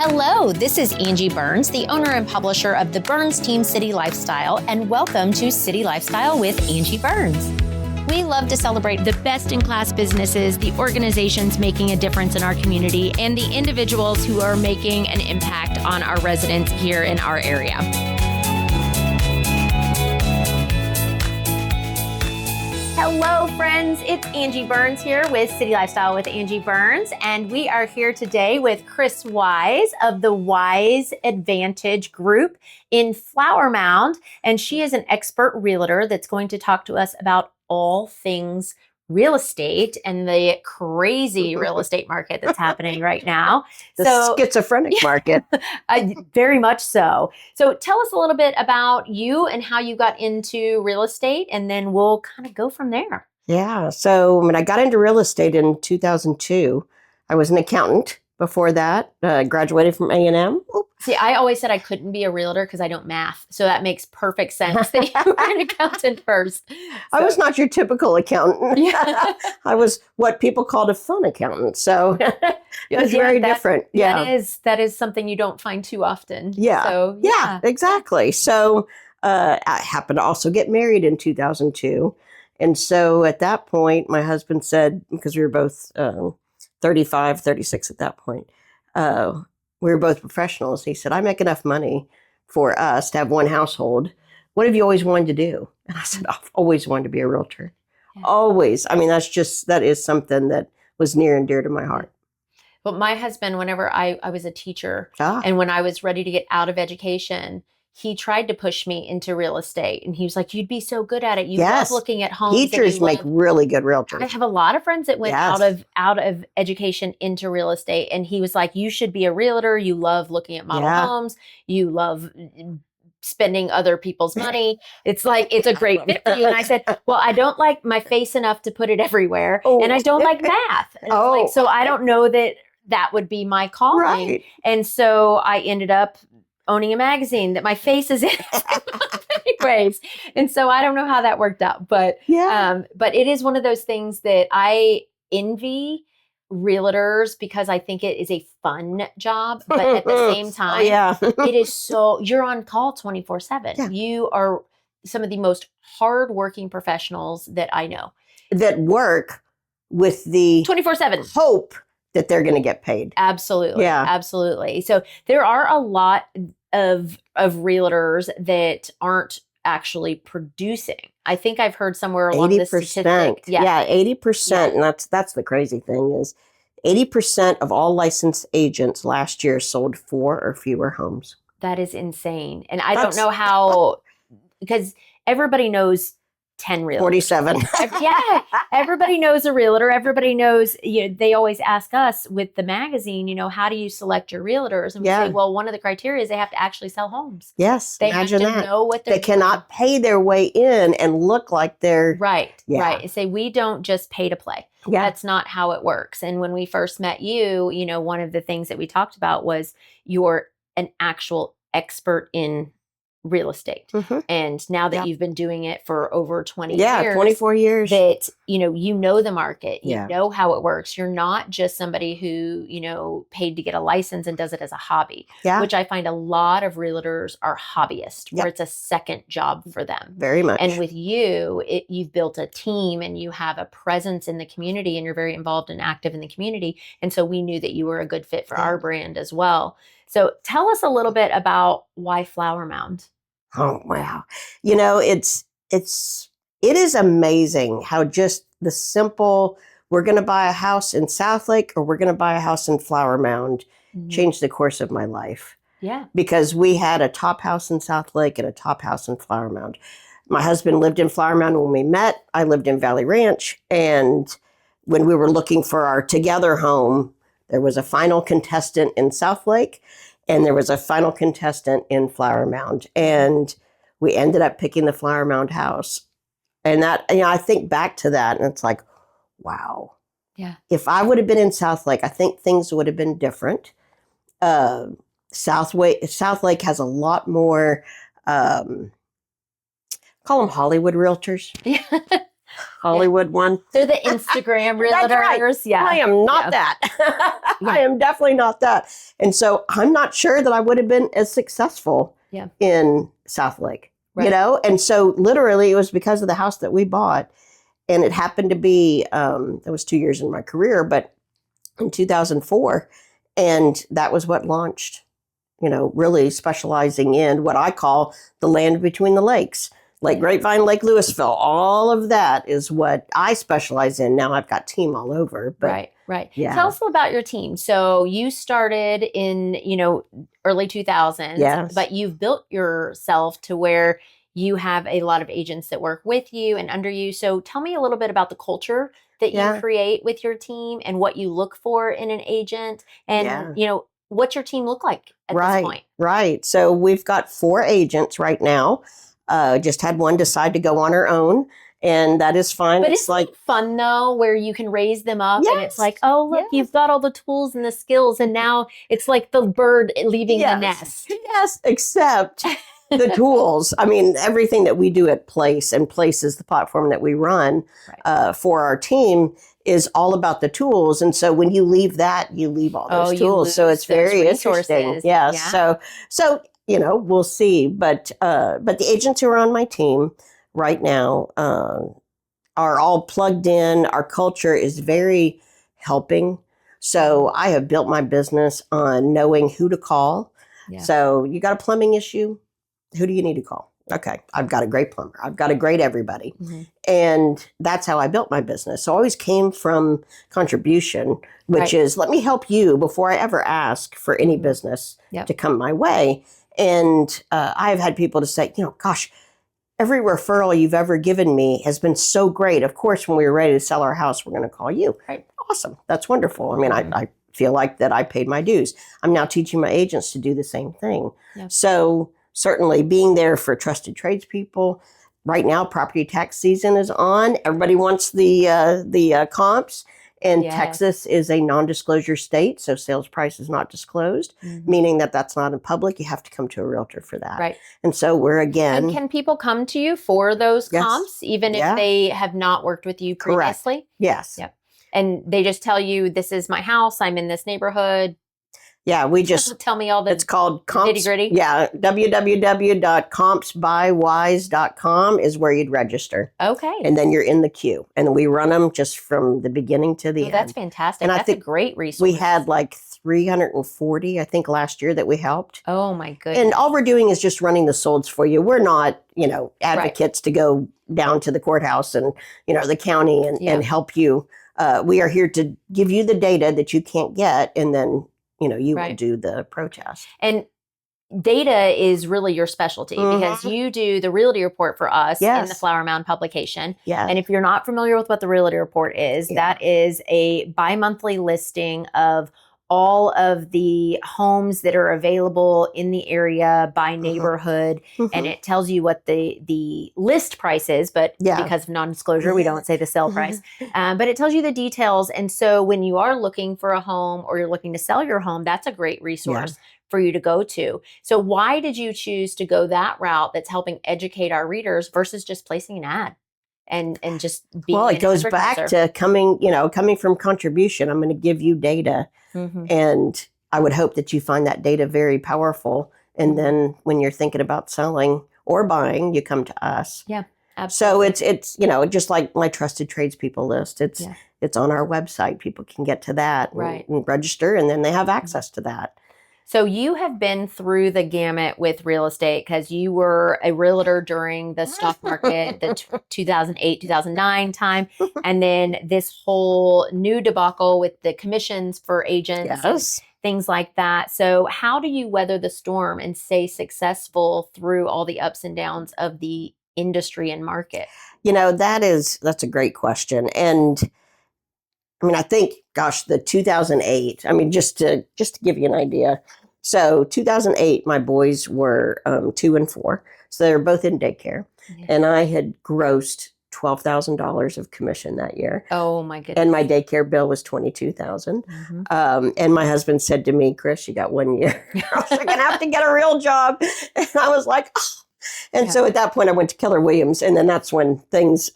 Hello, this is Angi Burns, the owner and publisher of the Burns Team City Lifestyle, and welcome to City Lifestyle with Angi Burns. We love to celebrate the best-in-class businesses, the organizations making a difference in our community, and the individuals who are making an impact on our residents here in our area. Hello, friends. It's Angi Burns here with City Lifestyle with Angi Burns, and we are here today with Kris Wise of the Wise Advantage Group in Flower Mound, and she is an expert realtor that's going to talk to us about all things real estate and the crazy real estate market that's happening right now. The schizophrenic market. Very much so. So tell us a little bit about you and how you got into real estate, and then we'll kind of go from there. Yeah. So when I got into real estate in 2002, I was an accountant before that, graduated from A&M. See, I always said I couldn't be a realtor because I don't math. So that makes perfect sense that you were an accountant first. So. I was not your typical accountant. Yeah. I was what people called a fun accountant. So it was very different. Yeah. That is something you don't find too often. Yeah. So, yeah, exactly. So I happened to also get married in 2002. And so at that point, my husband said, because we were both 35, 36 at that point, we were both professionals. He said, I make enough money for us to have one household. What have you always wanted to do? And I said, I've always wanted to be a realtor. Yeah. Always. I mean, that is something that was near and dear to my heart. But my husband, whenever I was a teacher and when I was ready to get out of education, he tried to push me into real estate. And he was like, you'd be so good at it. You love looking at homes. Teachers make really good realtors. I have a lot of friends that went out of education into real estate. And he was like, you should be a realtor. You love looking at model homes. You love spending other people's money. It's like, it's a great fit for you. And I said, well, I don't like my face enough to put it everywhere. And I don't like math. And so I don't know that would be my calling. Right. And so I ended up owning a magazine that my face is in anyways. And so I don't know how that worked out, but it is one of those things that I envy realtors because I think it is a fun job, but at the same time, it is you're on call 24/7. Yeah. You are some of the most hardworking professionals that I know. That work with the 24/7 hope that they're going to get paid. Absolutely. Yeah. Absolutely. So there are a lot of realtors that aren't actually producing. I think I've heard somewhere along this statistic. Yeah, 80%. Yeah. And that's the crazy thing is 80% of all licensed agents last year sold 4 or fewer homes. That is insane. And I don't know how, because everybody knows 10 realtors. 47. Yeah. Everybody knows a realtor. Everybody knows, they always ask us with the magazine, how do you select your realtors? And we say, well, one of the criteria is they have to actually sell homes. Yes. They have to know what they're doing. They cannot pay their way in and look like they're. Right. Yeah. Right. Say, we don't just pay to play. Yeah. That's not how it works. And when we first met you, one of the things that we talked about was you're an actual expert in real estate. Mm-hmm. And now that you've been doing it for over 20 years. 24 years. That, you know the market. You know how it works. You're not just somebody who, paid to get a license and does it as a hobby. Yeah. Which I find a lot of realtors are hobbyists, where it's a second job for them. Very much. And with you, you've built a team and you have a presence in the community and you're very involved and active in the community. And so we knew that you were a good fit for our brand as well. So tell us a little bit about why Flower Mound. Oh, wow. It is amazing how just the simple, we're going to buy a house in Southlake or we're going to buy a house in Flower Mound changed the course of my life. Yeah. Because we had a top house in Southlake and a top house in Flower Mound. My husband lived in Flower Mound when we met. I lived in Valley Ranch. And when we were looking for our together home, there was a final contestant in Southlake. And there was a final contestant in Flower Mound. And we ended up picking the Flower Mound house. And that, I think back to that and it's like, wow. Yeah. If I would have been in Southlake, I think things would have been different. Southlake has a lot more, call them Hollywood realtors. Yeah. Hollywood one. They're the Instagram realtors. That's right. Yeah. I am not that. I am definitely not that. And so I'm not sure that I would have been as successful in South Lake, you know? And so literally it was because of the house that we bought. And it happened to be, it was 2 years in my career, but in 2004. And that was what launched, you know, really specializing in what I call the land between the lakes. Lake Grapevine, Lake Louisville, all of that is what I specialize in. Now I've got team all over. But Right. Yeah. Tell us about your team. So you started in, you know, early 2000s, but you've built yourself to where you have a lot of agents that work with you and under you. So tell me a little bit about the culture that you create with your team and what you look for in an agent and, you know, what's your team look like at this point? Right. So we've got 4 agents right now. Just had one decide to go on her own, and that is fine. But it's like fun though, where you can raise them up and it's like, oh, look, you've got all the tools and the skills. And now it's like the bird leaving the nest. Yes, except the tools. I mean, everything that we do at Place, and Place is the platform that we run for our team, is all about the tools. And so when you leave that, you leave all those tools. So it's very interesting. Yes. So you know, we'll see. But the agents who are on my team right now are all plugged in. Our culture is very helping. So I have built my business on knowing who to call. So you got a plumbing issue? Who do you need to call? Okay, I've got a great plumber. I've got a great everybody. And that's how I built my business. So I always came from contribution, which is let me help you before I ever ask for any business to come my way. And I've had people to say, you know, gosh, every referral you've ever given me has been so great. Of course, when we were ready to sell our house, we're going to call you. Awesome. That's wonderful. I mean, I feel like that I paid my dues. I'm now teaching my agents to do the same thing. So certainly being there for trusted tradespeople. Right now, property tax season is on. Everybody wants the comps. And Texas is a non-disclosure state, so sales price is not disclosed, meaning that that's not in public. You have to come to a realtor for that. And so we're again. And can people come to you for those comps, even if they have not worked with you previously? Yes. And they just tell you, this is my house, I'm in this neighborhood. Yeah, we just tell me all the it's called comps, nitty-gritty. Yeah, www.compsbywise.com is where you'd register. Okay. And then you're in the queue. And we run them just from the beginning to the end. That's fantastic. And that's a great resource. We had like 340, I think, last year that we helped. Oh my goodness. And all we're doing is just running the solds for you. We're not, you know, advocates to go down to the courthouse and, you know, the county and help you. We are here to give you the data that you can't get, and then you know, you will do the protest. And data is really your specialty because you do the realty report for us in the Flower Mound publication. And if you're not familiar with what the realty report is, that is a bi-monthly listing of all of the homes that are available in the area by neighborhood. And it tells you what the list price is, but because of non-disclosure, we don't say the sell price. But it tells you the details. And so when you are looking for a home or you're looking to sell your home, that's a great resource for you to go to. So why did you choose to go that route that's helping educate our readers versus just placing an ad? And just being it goes back to coming from contribution. I'm going to give you data. And I would hope that you find that data very powerful. And then when you're thinking about selling or buying, you come to us. Absolutely. So it's you know, just like my trusted tradespeople list. It's on our website. People can get to that and register, and then they have access to that. So you have been through the gamut with real estate because you were a realtor during the stock market, the 2008, 2009 time. And then this whole new debacle with the commissions for agents, and things like that. So how do you weather the storm and stay successful through all the ups and downs of the industry and market? You know, that's a great question. And I mean, I think, gosh, the 2008, I mean, just to give you an idea. So 2008, my boys were 2 and 4. So they were both in daycare. And I had grossed $12,000 of commission that year. Oh my goodness. And my daycare bill was $22,000. And my husband said to me, Kris, you got 1 year. You're going to have to get a real job. And I was like, oh. And so at that point I went to Keller Williams, and then that's when things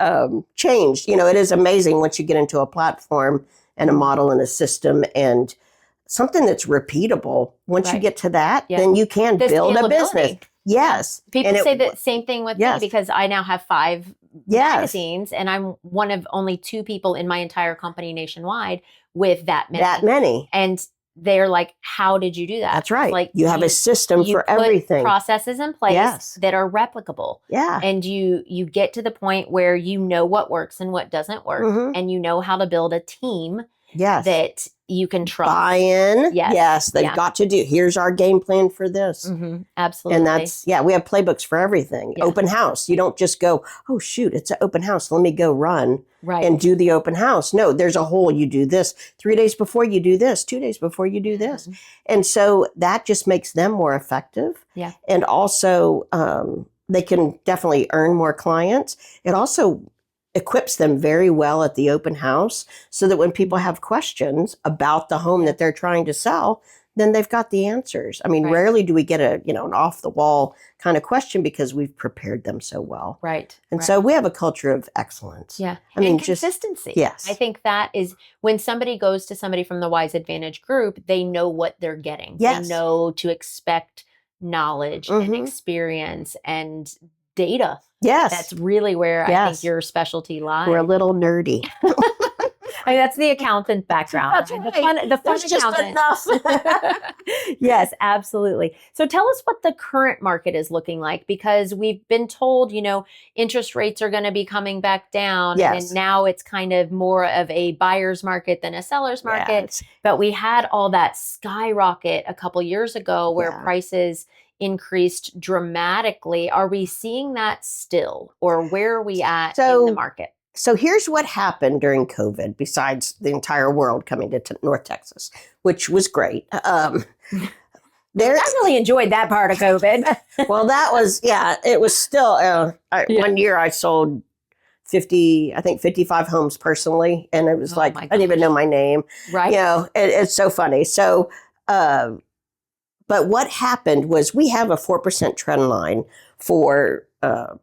changed. You know, it is amazing once you get into a platform and a model and a system, and something that's repeatable. Once you get to that, then you can the build a business. Yes. People say the same thing with me because I now have 5 magazines and I'm one of only 2 people in my entire company nationwide with that many. That many. And they're like, how did you do that? That's right. Like you have a system for everything. Processes in place that are replicable. Yeah. And you get to the point where you know what works and what doesn't work. And you know how to build a team that you can trust. Buy in. Yes. They've got to do. Here's our game plan for this. Absolutely. And that's, we have playbooks for everything. Open house. You don't just go, oh, shoot, it's an open house. Let me go run and do the open house. No, there's a whole, you do this 3 days before you do this, 2 days before you do this. And so that just makes them more effective. Yeah. And also they can definitely earn more clients. It also equips them very well at the open house so that when people have questions about the home that they're trying to sell, then they've got the answers. I mean, rarely do we get an off the wall kind of question because we've prepared them so well. Right. And so we have a culture of excellence. Yeah. I mean, consistency. Yes. I think that is when somebody goes to somebody from the Wise Advantage group, they know what they're getting. Yes. They know to expect knowledge and experience and data. Yes. That's really where I think your specialty lies. We're a little nerdy. I mean, that's the accountant background. That's right. The fun accountant. Just enough. Yes, absolutely. So tell us what the current market is looking like, because we've been told, interest rates are going to be coming back down. Yes. And now it's kind of more of a buyer's market than a seller's market. Yes. But we had all that skyrocket a couple years ago where prices increased dramatically. Are we seeing that still, or where are we at in the market? So here's what happened during COVID, besides the entire world coming to North Texas, which was great. I really enjoyed that part of COVID. Well, that was, it was still, one year I sold 55 homes personally. And it was I didn't even know my name. Right. It's so funny. So, but what happened was we have a 4% trend line for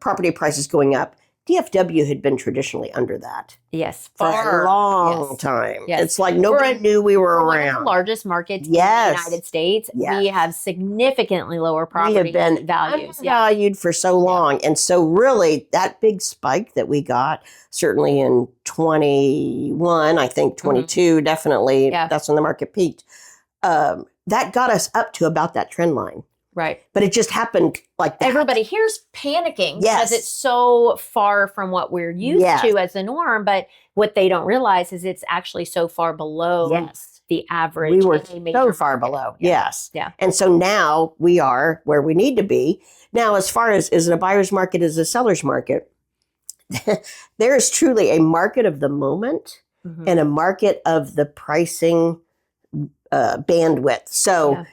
property prices going up. DFW had been traditionally under that. Yes. For a long time. Yes. It's like nobody knew we were around. One of the largest markets in the United States. We have significantly lower property values. Valued for so long. And so really that big spike that we got, certainly in 21, I think 22, definitely, that's when the market peaked. That got us up to about that trend line. Right. But it just happened like that. Everybody here's panicking because it's so far from what we're used to as a norm. But what they don't realize is it's actually so far below the average. We were so far below. Yes. Yeah. And so now we are where we need to be. Now, as far as is it a buyer's market, is it a seller's market? There is truly a market of the moment and a market of the pricing bandwidth. So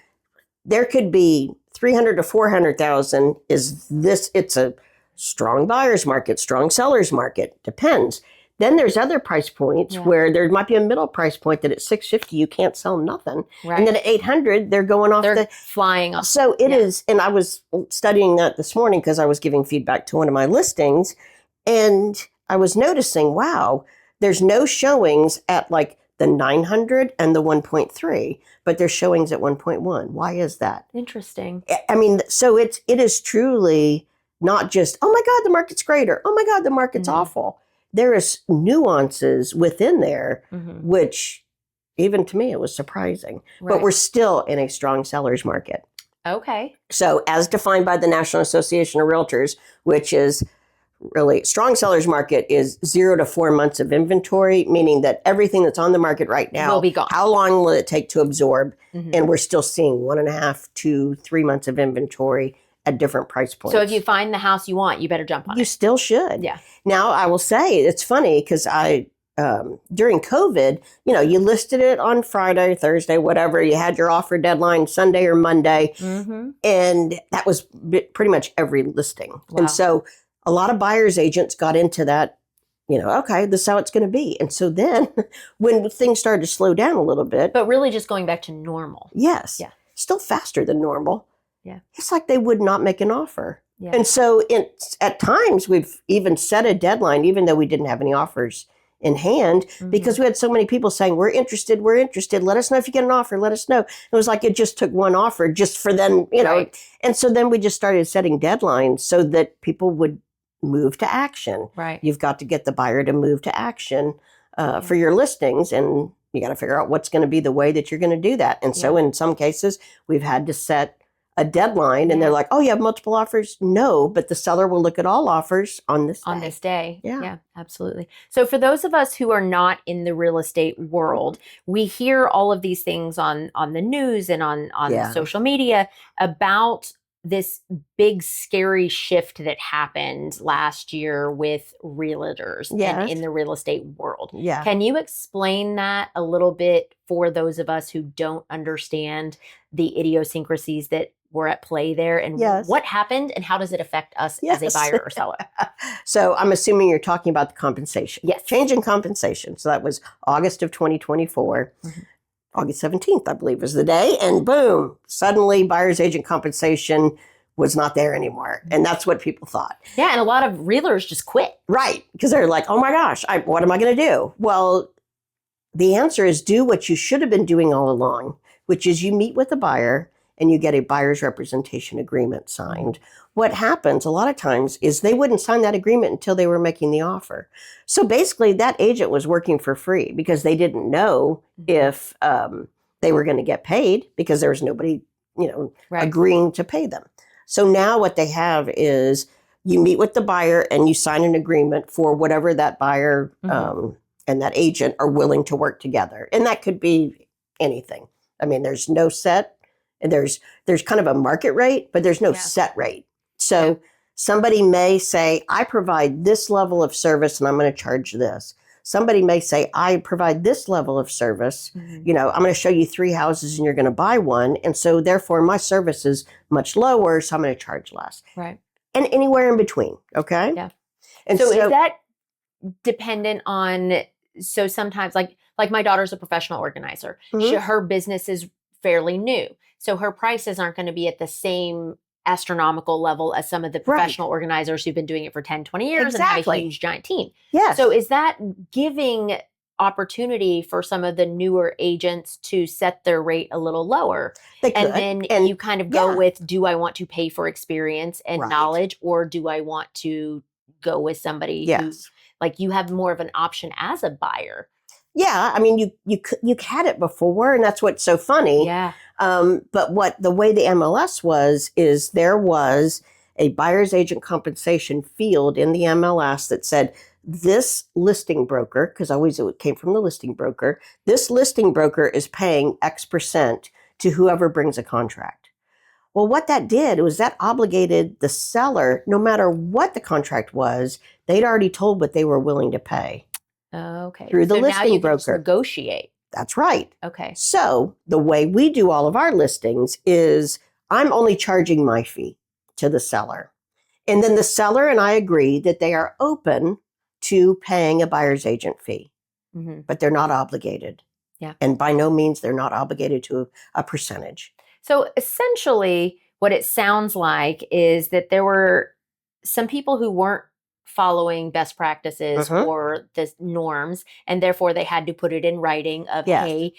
there could be 300 to 400,000 it's a strong buyer's market, strong seller's market, depends. Then there's other price points where there might be a middle price point that at 650 you can't sell nothing. Right. And then at 800 they're going off flying off. So it is, and I was studying that this morning because I was giving feedback to one of my listings, and I was noticing, wow, there's no showings at like the 900 and the 1.3, but there's showings at 1.1. Why is that? Interesting. I mean, so it is truly not just, oh my God, the market's great, or oh my God, the market's awful. There is nuances within there, which even to me, it was surprising. Right. But we're still in a strong seller's market. Okay. So as defined by the National Association of Realtors, which is really strong seller's market, is 0 to 4 months of inventory, meaning that everything that's on the market right now will be gone. How long will it take to absorb? And we're still seeing 1.5 to 3 months of inventory at different price points. So if you find the house you want, you better jump on it. You still should. Yeah. Now I will say it's funny because during COVID, you listed it on Friday, Thursday, whatever. You had your offer deadline Sunday or Monday, and that was pretty much every listing. Wow. And so a lot of buyers agents got into that, okay, this is how it's going to be. And so then when things started to slow down a little bit. But really just going back to normal. Yes. Yeah. Still faster than normal. Yeah. It's like they would not make an offer. Yeah. And so at times we've even set a deadline, even though we didn't have any offers in hand because we had so many people saying, we're interested. Let us know if you get an offer. Let us know. It was like it just took one offer just for them, you know. Right. And so then we just started setting deadlines so that people would move to action. Right. You've got to get the buyer to move to action for your listings, and you got to figure out what's going to be the way that you're going to do that. And so in some cases, we've had to set a deadline, and they're like, oh, you have multiple offers? No, but the seller will look at all offers on this day. Yeah, absolutely. So for those of us who are not in the real estate world, we hear all of these things on the news and on social media about this big scary shift that happened last year with realtors and in the real estate world. Yeah. Can you explain that a little bit for those of us who don't understand the idiosyncrasies that were at play there, and what happened and how does it affect us as a buyer or seller? So I'm assuming you're talking about the compensation. Yes. Change in compensation. So that was August of 2024. August 17th, I believe, was the day. And boom, suddenly buyer's agent compensation was not there anymore. And that's what people thought. Yeah, and a lot of realtors just quit. Right, because they're like, oh my gosh, what am I going to do? Well, the answer is do what you should have been doing all along, which is you meet with the buyer and you get a buyer's representation agreement signed. What happens a lot of times is they wouldn't sign that agreement until they were making the offer. So basically that agent was working for free because they didn't know if they were going to get paid because there was nobody, agreeing to pay them. So now what they have is you meet with the buyer and you sign an agreement for whatever that buyer and that agent are willing to work together. And that could be anything. I mean, there's no set. And there's kind of a market rate, but there's no set rate. So somebody may say, I provide this level of service and I'm going to charge this. Somebody may say, I provide this level of service. I'm going to show you 3 houses and you're going to buy one. And so therefore my service is much lower. So I'm going to charge less. Right. And anywhere in between. Okay. Yeah. And so is that dependent on, so sometimes like my daughter's a professional organizer. Her business is fairly new. So her prices aren't going to be at the same astronomical level as some of the professional organizers who've been doing it for 10, 20 years and have a huge giant team. Yes. So is that giving opportunity for some of the newer agents to set their rate a little lower? And then you kind of go with, do I want to pay for experience and knowledge, or do I want to go with somebody who, like, you have more of an option as a buyer? Yeah, I mean, you had it before, and that's what's so funny. Yeah. But the way the MLS was is there was a buyer's agent compensation field in the MLS that said this listing broker, because always it came from the listing broker, this listing broker is paying X% to whoever brings a contract. Well, what that did was that obligated the seller, no matter what the contract was, they'd already told what they were willing to pay. Okay. Through the so listing now you broker. Can negotiate. That's right. Okay. So the way we do all of our listings is I'm only charging my fee to the seller. And then the seller and I agree that they are open to paying a buyer's agent fee, but they're not obligated. Yeah. And by no means they're not obligated to a percentage. So essentially what it sounds like is that there were some people who weren't following best practices or the norms, and therefore they had to put it in writing of, hey,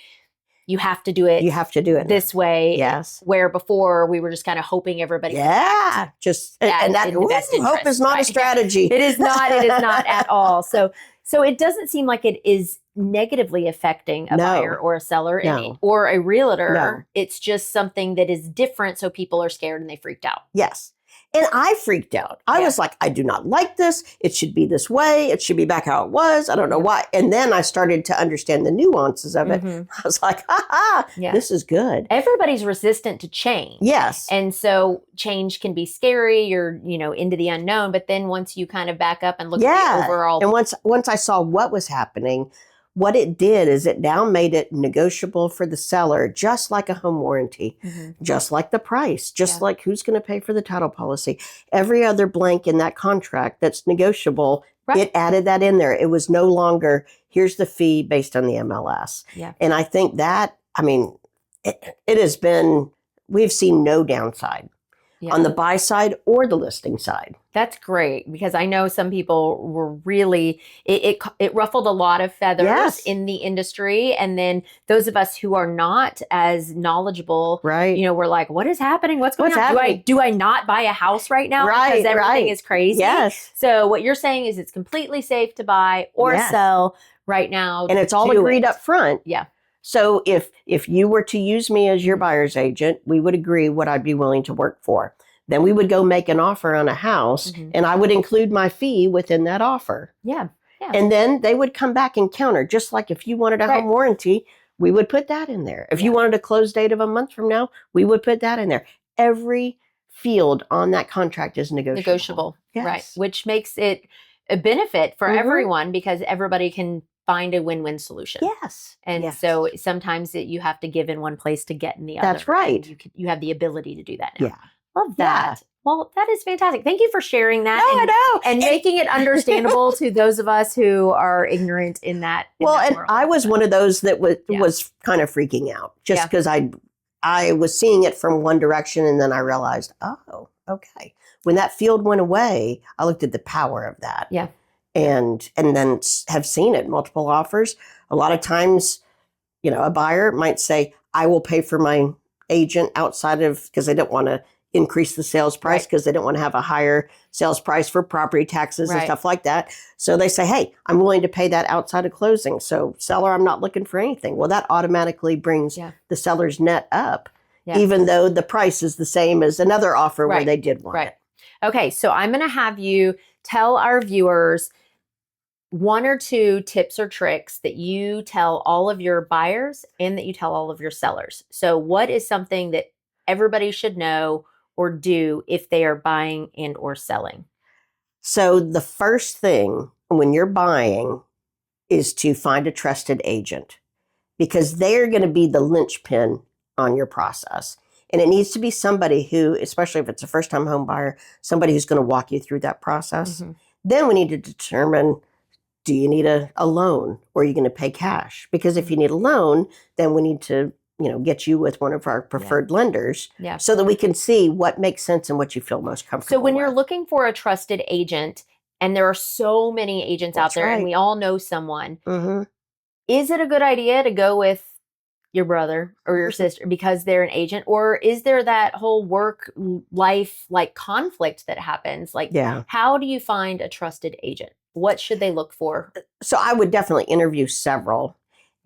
you have to do it. You have to do it this way. Yes. Where before we were just kind of hoping everybody. Yeah. Just and that hope is not a strategy. It is not. It is not at all. So it doesn't seem like it is negatively affecting a buyer or a seller or a realtor. No. It's just something that is different. So people are scared and they freaked out. Yes. And I freaked out. I was like, I do not like this. It should be this way. It should be back how it was. I don't know why. And then I started to understand the nuances of it. I was like, this is good. Everybody's resistant to change. Yes. And so change can be scary. You're, into the unknown. But then once you kind of back up and look at the overall. And once I saw what was happening, what it did is it now made it negotiable for the seller, just like a home warranty, just like the price, just like who's going to pay for the title policy. Every other blank in that contract that's negotiable, it added that in there. It was no longer, here's the fee based on the MLS. Yeah. And I think that, it has been, we've seen no downside. on the buy side or the listing side. That's great, because I know some people were really, it ruffled a lot of feathers in the industry. And then those of us who are not as knowledgeable, right? We're like, what is happening? What's going on? Do I not buy a house right now? Right, because everything is crazy. Yes. So what you're saying is it's completely safe to buy or sell right now. And it's all agreed up front. Yeah. So if you were to use me as your buyer's agent, we would agree what I'd be willing to work for. Then we would go make an offer on a house, and I would include my fee within that offer. Yeah. Yeah. And then they would come back and counter, just like if you wanted a home warranty, we would put that in there. If you wanted a close date of a month from now, we would put that in there. Every field on that contract is negotiable. Yes. Right. Which makes it a benefit for everyone, because everybody can find a win-win solution. Yes. And so sometimes you have to give in one place to get in the other. That's right. You have the ability to do that now. Yeah. Love that. Yeah. Well, that is fantastic. Thank you for sharing that. No, I know. And making it understandable to those of us who are ignorant in that. And I was one of those that was kind of freaking out, just because I was seeing it from one direction, and then I realized, oh, okay. When that field went away, I looked at the power of that. Yeah. And then have seen it, multiple offers. A lot of times, a buyer might say, I will pay for my agent outside of, because they don't want to increase the sales price, because they don't want to have a higher sales price for property taxes and stuff like that. So they say, hey, I'm willing to pay that outside of closing. So seller, I'm not looking for anything. Well, that automatically brings the seller's net up, even though the price is the same as another offer where they did want it. Okay, so I'm going to have you tell our viewers one or two tips or tricks that you tell all of your buyers and that you tell all of your sellers. So what is something that everybody should know or do if they are buying and or selling? So the first thing when you're buying is to find a trusted agent, because they're going to be the linchpin on your process. And it needs to be somebody who, especially if it's a first-time home buyer, somebody who's going to walk you through that process. Then we need to determine, do you need a loan, or are you going to pay cash? Because if you need a loan, then we need to get you with one of our preferred lenders, so that we can see what makes sense and what you feel most comfortable So when with. you're looking for a trusted agent, and there are so many agents out there, and we all know someone, is it a good idea to go with your brother or your sister because they're an agent? Or is there that whole work life conflict that happens? How do you find a trusted agent? What should they look for? So I would definitely interview several.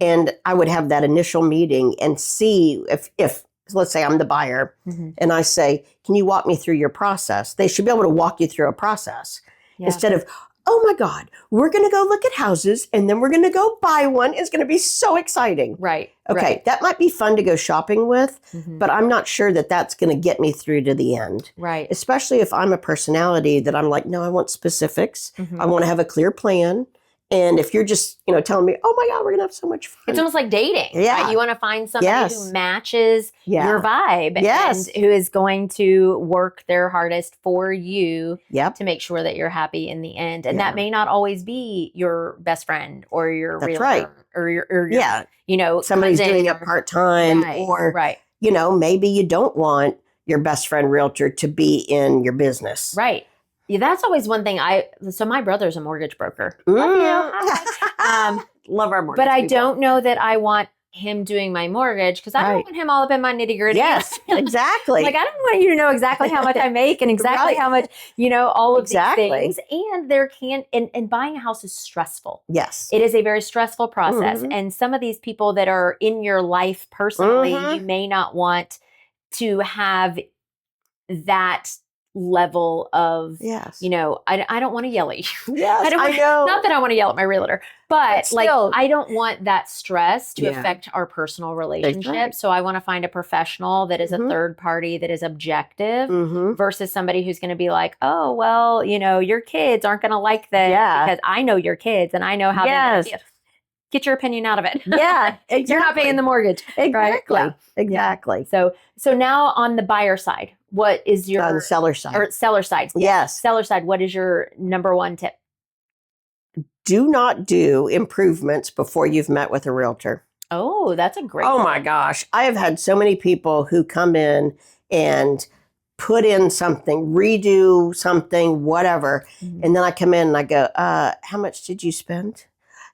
And I would have that initial meeting and see if let's say I'm the buyer, and I say, can you walk me through your process? They should be able to walk you through a process instead of, oh my God, we're going to go look at houses and then we're going to go buy one. It's going to be so exciting. Right. Okay. That might be fun to go shopping with, but I'm not sure that that's going to get me through to the end. Right. Especially if I'm a personality that I'm like, no, I want specifics. I want to have a clear plan. And if you're just, telling me, oh my God, we're going to have so much fun. It's almost like dating. Yeah. Right? You want to find somebody who matches your vibe and who is going to work their hardest for you to make sure that you're happy in the end. And that may not always be your best friend or your realtor or your somebody's doing it part-time or, maybe you don't want your best friend realtor to be in your business. Right. Yeah, that's always one thing. So my brother's a mortgage broker. Love our mortgage But I people. don't know that I want him doing my mortgage, because I don't want him all up in my nitty gritty. Yes, exactly. I don't want you to know exactly how much I make and exactly how much, all of these things. And and buying a house is stressful. Yes. It is a very stressful process. And some of these people that are in your life personally, you may not want to have that level of, I don't want to yell at you. Yes, I know. Not that I want to yell at my realtor, but I don't want that stress to affect our personal relationship. Right. So I want to find a professional that is a third party that is objective versus somebody who's going to be like, oh, well, your kids aren't going to like this because I know your kids and I know how they feel. Get your opinion out of it. Yeah, exactly. You're not paying the mortgage. Exactly. Right? Yeah. Exactly. So now on the buyer side, what is your... On the seller side. Or seller side. Yes. Seller side, what is your number one tip? Do not do improvements before you've met with a realtor. Oh, that's a great Oh my gosh. I have had so many people who come in and put in something, redo something, whatever. Mhm. And then I come in and I go, how much did you spend?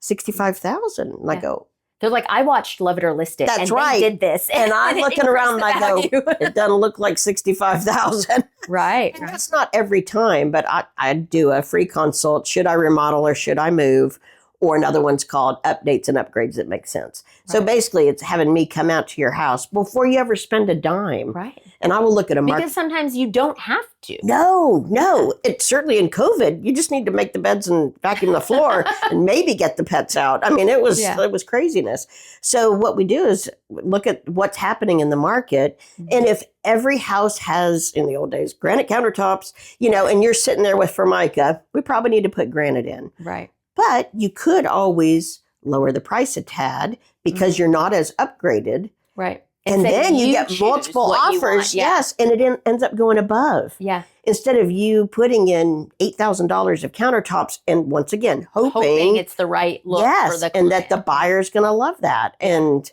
$65,000. And I go, they're like, I watched Love It or List It. That's and right. They did this. And I'm looking around and I go, it doesn't look like 65,000. Right. And that's not every time, but I do a free consult. Should I remodel or should I move? Or another one's called updates and upgrades that make sense. So basically it's having me come out to your house before you ever spend a dime. Right. And I will look at a market. Because sometimes you don't have to. No. It's certainly in COVID. You just need to make the beds and vacuum the floor and maybe get the pets out. I mean, it was craziness. So what we do is look at what's happening in the market. Mm-hmm. And if every house has, in the old days, granite countertops, and you're sitting there with Formica, we probably need to put granite in. Right. But you could always lower the price a tad because you're not as upgraded. Right. And then you get multiple offers. Yes. And it ends up going above. Yeah. Instead of you putting in $8,000 of countertops and once again, hoping it's the right look for the client. And that the buyer's going to love that. And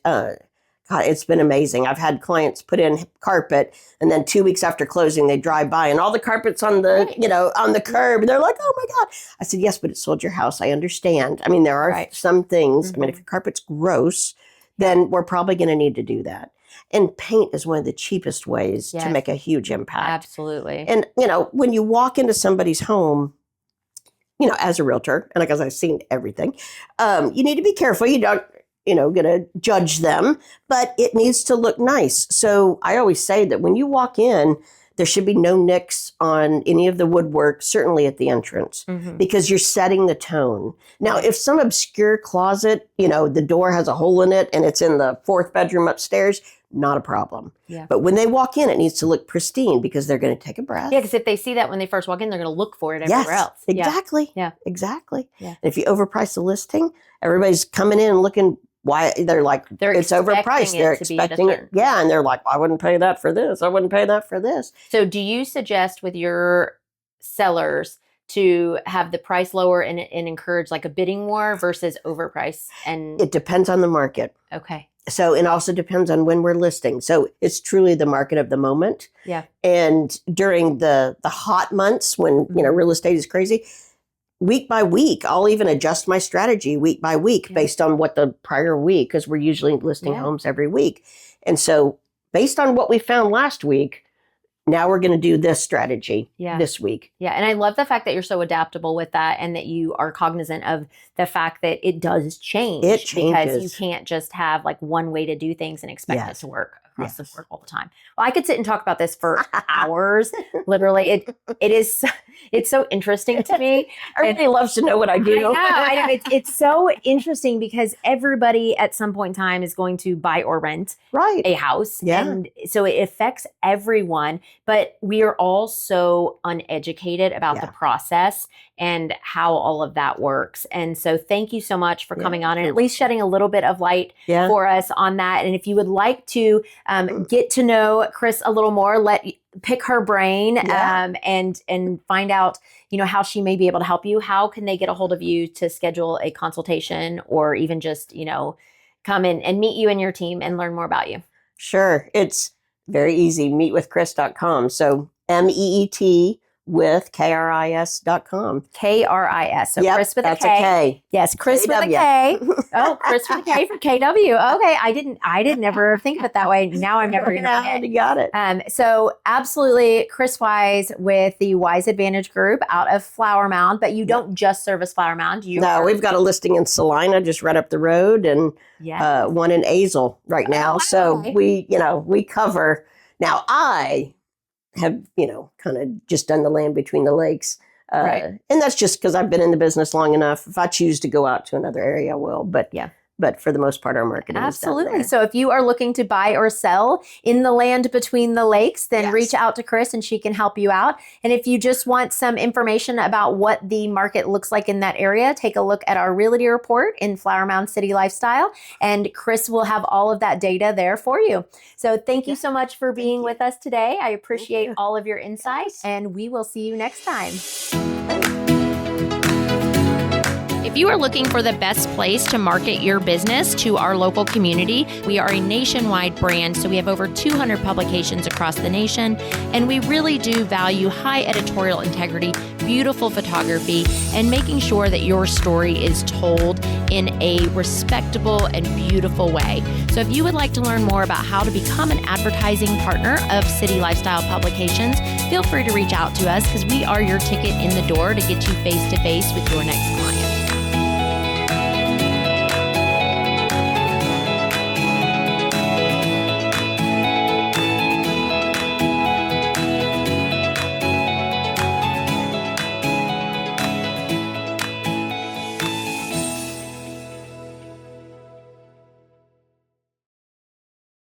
God, it's been amazing. I've had clients put in carpet and then 2 weeks after closing, they drive by and all the carpet's on the, on the curb. And they're like, oh my God. I said, yes, but it sold your house. I understand. I mean, there are some things. Mm-hmm. I mean, if your carpet's gross, then we're probably going to need to do that. And paint is one of the cheapest ways to make a huge impact. Absolutely. And, when you walk into somebody's home, as a realtor, and because I've seen everything, you need to be careful. You don't, going to judge them, but it needs to look nice. So I always say that when you walk in, there should be no nicks on any of the woodwork, certainly at the entrance, because you're setting the tone. Now, if some obscure closet, the door has a hole in it and it's in the 4th bedroom upstairs, not a problem. Yeah. But when they walk in, it needs to look pristine because they're going to take a breath. Yeah, because if they see that when they first walk in, they're going to look for it everywhere else. Exactly. Yeah. Exactly. Yeah. And if you overprice the listing, everybody's coming in and looking why they're like, it's overpriced. They're expecting it. Yeah. And they're like, I wouldn't pay that for this. I wouldn't pay that for this. So do you suggest with your sellers to have the price lower and encourage like a bidding war versus overprice? And it depends on the market. Okay. So it also depends on when we're listing. So it's truly the market of the moment. Yeah. And during the hot months when, real estate is crazy, week by week, I'll even adjust my strategy week by week based on what the prior week, because we're usually listing homes every week. And so based on what we found last week, now we're going to do this strategy this week. Yeah. And I love the fact that you're so adaptable with that and that you are cognizant of the fact that it does change. It changes. Because you can't just have like one way to do things and expect it to work across the board all the time. Well, I could sit and talk about this for hours. Literally, it's so interesting to me. Everybody loves to know what I do. I know. It's so interesting because everybody at some point in time is going to buy or rent a house. Yeah. And so it affects everyone, but we are all so uneducated about the process and how all of that works. And so thank you so much for coming on and at least shedding a little bit of light for us on that. And if you would like to get to know Kris a little more, pick her brain and find out, how she may be able to help you. How can they get a hold of you to schedule a consultation or even just, come in and meet you and your team and learn more about you? Sure. It's very easy. Meetwithkris.com. So MEET with KRIS.com. KRIS. So Kris with a K. That's a K. Yes, Kris with a K. Oh, Kris with a K for KW. Okay, I did never think of it that way. Now I'm never going to forget. You got it. So absolutely, Kris Wise with the Wise Advantage Group out of Flower Mound, but you don't just service Flower Mound. We've got a listing in Salina just right up the road and one in Azell right now. So we cover. Now I have, kind of just done the land between the lakes. And that's just because I've been in the business long enough. If I choose to go out to another area, I will. But for the most part, our marketing is done there. So if you are looking to buy or sell in the land between the lakes, then reach out to Kris and she can help you out. And if you just want some information about what the market looks like in that area, take a look at our realty report in Flower Mound City Lifestyle. And Kris will have all of that data there for you. So thank you so much for being with us today. I appreciate all of your insight and we will see you next time. If you are looking for the best place to market your business to our local community, we are a nationwide brand, so we have over 200 publications across the nation, and we really do value high editorial integrity, beautiful photography, and making sure that your story is told in a respectable and beautiful way. So if you would like to learn more about how to become an advertising partner of City Lifestyle Publications, feel free to reach out to us because we are your ticket in the door to get you face-to-face with your next client.